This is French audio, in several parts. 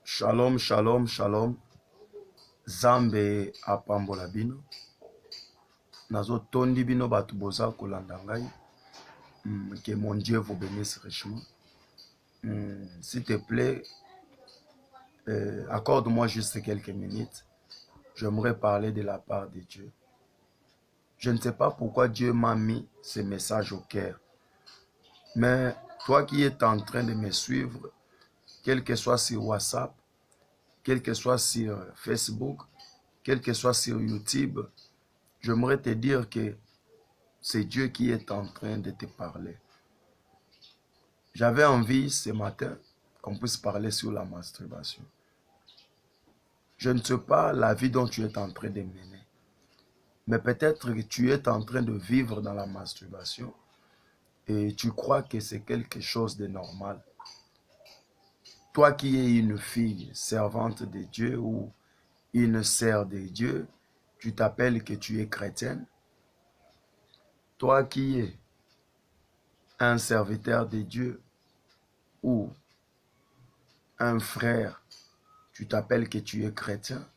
Shalom, shalom, shalom. Zambe apambola bino. Nazo tondi bino batu boza kolanda ngai. Que mon Dieu vous bénisse richement. S'il te plaît, accorde-moi juste quelques minutes. J'aimerais parler de la part de Dieu. Je ne sais pas pourquoi Dieu m'a mis ce message au cœur. Mais toi qui es en train de me suivre, quel que soit sur WhatsApp, quel que soit sur Facebook, quel que soit sur YouTube, j'aimerais te dire que c'est Dieu qui est en train de te parler. J'avais envie ce matin qu'on puisse parler sur la masturbation. Je ne sais pas la vie dont tu es en train de mener, mais peut-être que tu es en train de vivre dans la masturbation et tu crois que c'est quelque chose de normal. Toi qui es une fille servante de Dieu ou une sœur de Dieu, tu t'appelles que tu es chrétienne. Toi qui es un serviteur de Dieu ou un frère, tu t'appelles que tu es chrétien.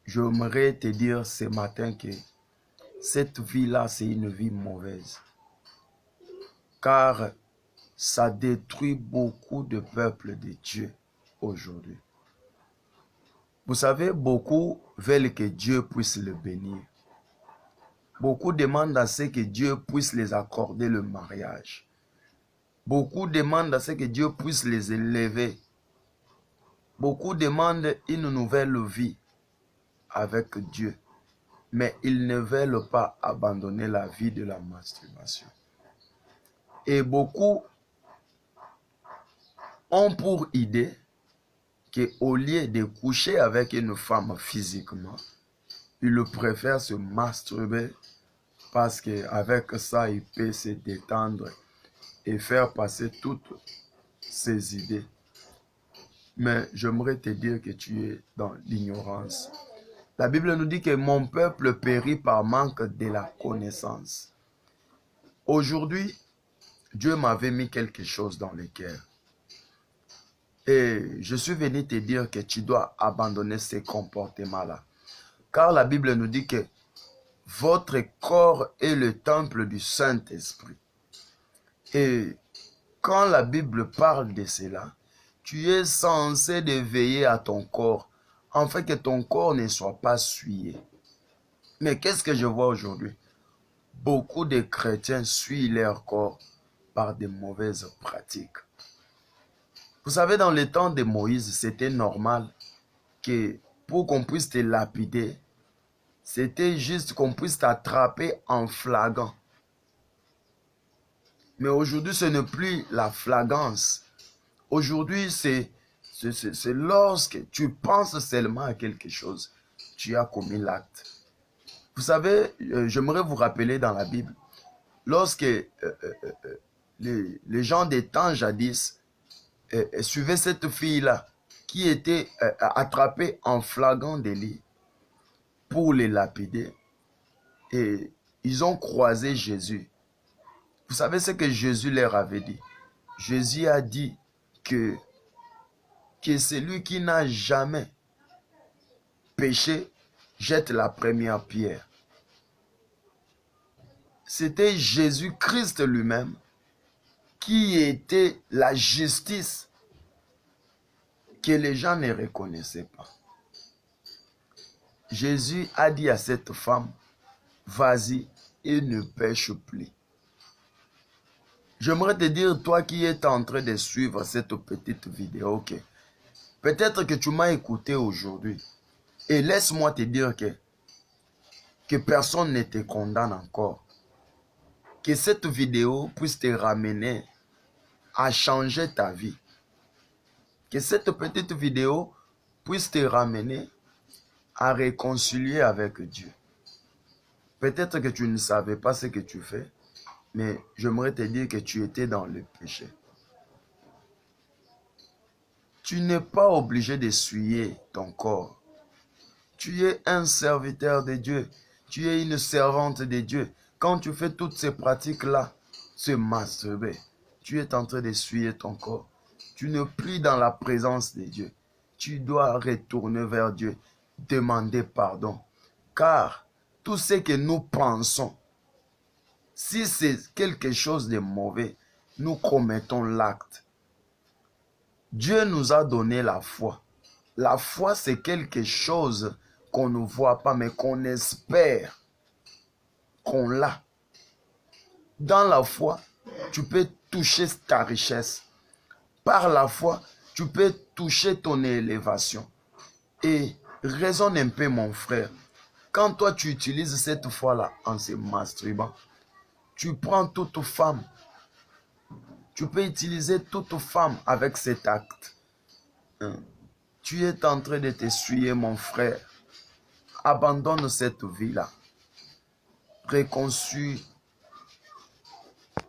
J'aimerais te dire ce matin que cette vie-là, c'est une vie mauvaise. Car ça détruit beaucoup de peuples de Dieu aujourd'hui. Vous savez, beaucoup veulent que Dieu puisse le bénir. Beaucoup demandent à ce que Dieu puisse les accorder le mariage. Beaucoup demandent à ce que Dieu puisse les élever. Beaucoup demandent une nouvelle vie avec Dieu. Mais ils ne veulent pas abandonner la vie de la masturbation. Et beaucoup ont pour idée qu'au lieu de coucher avec une femme physiquement, ils préfèrent se masturber parce qu'avec ça, il peut se détendre et faire passer toutes ses idées. Mais j'aimerais te dire que tu es dans l'ignorance. La Bible nous dit que mon peuple périt par manque de la connaissance. Aujourd'hui, Dieu m'avait mis quelque chose dans le cœur. Et je suis venu te dire que tu dois abandonner ces comportements-là. Car la Bible nous dit que votre corps est le temple du Saint-Esprit. Et quand la Bible parle de cela, tu es censé de veiller à ton corps, afin que ton corps ne soit pas souillé. Mais qu'est-ce que je vois aujourd'hui? Beaucoup de chrétiens souillent leur corps par de mauvaises pratiques. Vous savez, dans le temps de Moïse, c'était normal que pour qu'on puisse te lapider, c'était juste qu'on puisse t'attraper en flagrant. Mais aujourd'hui, ce n'est plus la flagrance. Aujourd'hui, c'est lorsque tu penses seulement à quelque chose, tu as commis l'acte. Vous savez, j'aimerais vous rappeler dans la Bible, lorsque les gens des temps jadis suivaient cette fille-là, qui était attrapée en flagrant délit pour les lapider, et ils ont croisé Jésus. Vous savez ce que Jésus leur avait dit? Jésus a dit que celui qui n'a jamais péché jette la première pierre. C'était Jésus-Christ lui-même qui était la justice que les gens ne reconnaissaient pas. Jésus a dit à cette femme, vas-y et ne pêche plus. J'aimerais te dire, toi qui es en train de suivre cette petite vidéo, que peut-être que tu m'as écouté aujourd'hui. Et laisse-moi te dire que personne ne te condamne encore. Que cette vidéo puisse te ramener à changer ta vie. Que cette petite vidéo puisse te ramener à réconcilier avec Dieu. Peut-être que tu ne savais pas ce que tu fais, mais j'aimerais te dire que tu étais dans le péché. Tu n'es pas obligé d'essuyer ton corps. Tu es un serviteur de Dieu. Tu es une servante de Dieu. Quand tu fais toutes ces pratiques-là, se masturber, tu es en train d'essuyer ton corps. tu n'es plus dans la présence de Dieu. Tu dois retourner vers Dieu, demander pardon. Car tout ce que nous pensons, si c'est quelque chose de mauvais, nous commettons l'acte. Dieu nous a donné la foi. La foi, c'est quelque chose qu'on ne voit pas, mais qu'on espère qu'on l'a. Dans la foi, tu peux toucher ta richesse. Par la foi, tu peux toucher ton élévation. Et raisonne un peu, mon frère. Quand toi, tu utilises cette foi-là en se masturbant, tu prends toute femme. Tu peux utiliser toute femme avec cet acte. Tu es en train de t'essuyer, mon frère. Abandonne cette vie-là. Réconcilie